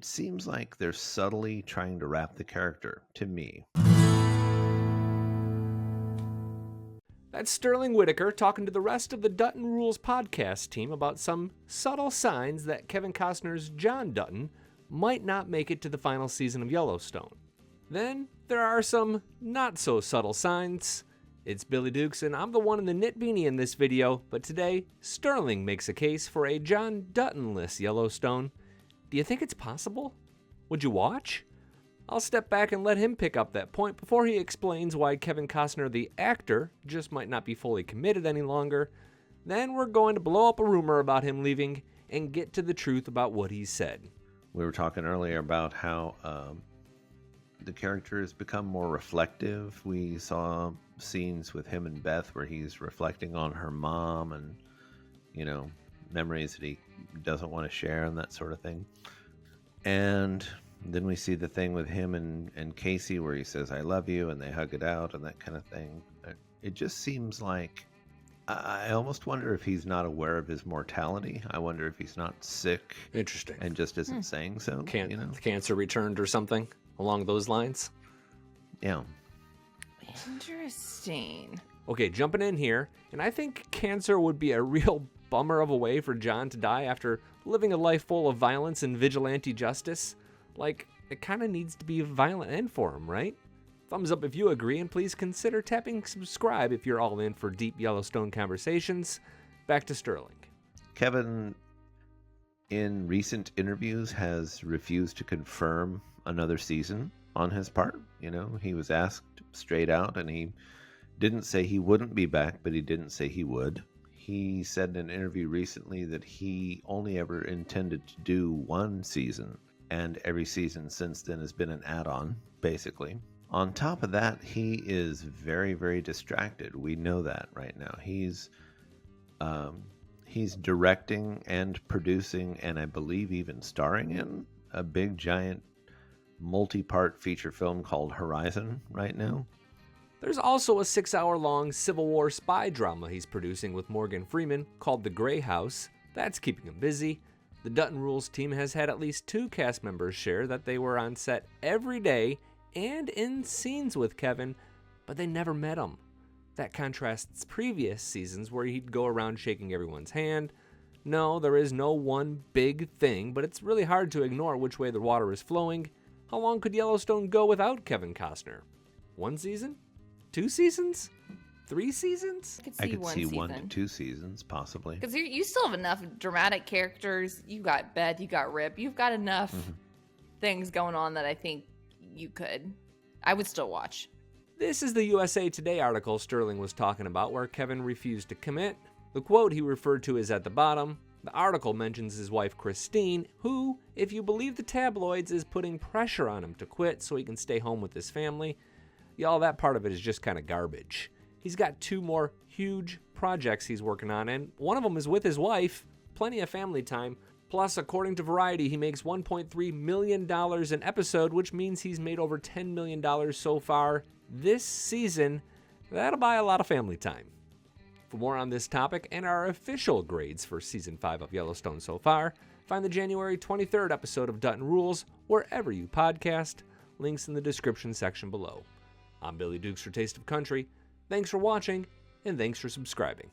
it seems like they're subtly trying to wrap the character, to me. That's Sterling Whitaker talking to the rest of the Dutton Rules podcast team about some subtle signs that Kevin Costner's John Dutton might not make it to the final season of Yellowstone. Then there are some not-so-subtle signs. It's Billy Dukes, and I'm the one in the knit beanie in this video, but today, Sterling makes a case for a John Dutton-less Yellowstone. Do you think it's possible? Would you watch? I'll step back and let him pick up that point before he explains why Kevin Costner, the actor, just might not be fully committed any longer. Then we're going to blow up a rumor about him leaving and get to the truth about what he said. We were talking earlier about how the character has become more reflective. We saw scenes with him and Beth where he's reflecting on her mom and, memories that he doesn't want to share and that sort of thing. And then we see the thing with him and Casey where he says, "I love you," and they hug it out and that kind of thing. It just seems like, I almost wonder if he's not aware of his mortality. I wonder if he's not sick. Interesting. And just isn't saying so. Cancer returned or something along those lines? Yeah. Interesting. Okay, jumping in here, and I think cancer would be a real bummer of a way for John to die after living a life full of violence and vigilante justice. Like, it kind of needs to be a violent end for him, right? Thumbs up if you agree, and please consider tapping subscribe if you're all in for deep Yellowstone conversations. Back to Sterling. Kevin, in recent interviews, has refused to confirm another season on his part. He was asked straight out, and he didn't say he wouldn't be back, but he didn't say he would. He said in an interview recently that he only ever intended to do one season, and every season since then has been an add-on, basically. On top of that, he is very, very distracted. We know that right now. He's directing and producing, and I believe even starring in a big, giant, multi-part feature film called Horizon right now. There's also a 6-hour-long Civil War spy drama he's producing with Morgan Freeman called The Grey House. That's keeping him busy. The Dutton Rules team has had at least 2 cast members share that they were on set every day and in scenes with Kevin, but they never met him. That contrasts previous seasons where he'd go around shaking everyone's hand. No, there is no one big thing, but it's really hard to ignore which way the water is flowing. How long could Yellowstone go without Kevin Costner? 1 season? 2 seasons? 3 seasons? I could see 1 to 2 seasons, possibly. Because you still have enough dramatic characters. You got Beth, you got Rip. You've got enough things going on that I think you could. I would still watch. This is the USA Today article Sterling was talking about where Kevin refused to commit. The quote he referred to is at the bottom. The article mentions his wife Christine, who, if you believe the tabloids, is putting pressure on him to quit so he can stay home with his family. Y'all, that part of it is just kind of garbage. He's got 2 more huge projects he's working on, and one of them is with his wife. Plenty of family time. Plus, according to Variety, he makes $1.3 million an episode, which means he's made over $10 million so far this season. That'll buy a lot of family time. For more on this topic and our official grades for Season 5 of Yellowstone so far, find the January 23rd episode of Dutton Rules wherever you podcast. Links in the description section below. I'm Billy Dukes for Taste of Country. Thanks for watching, and thanks for subscribing.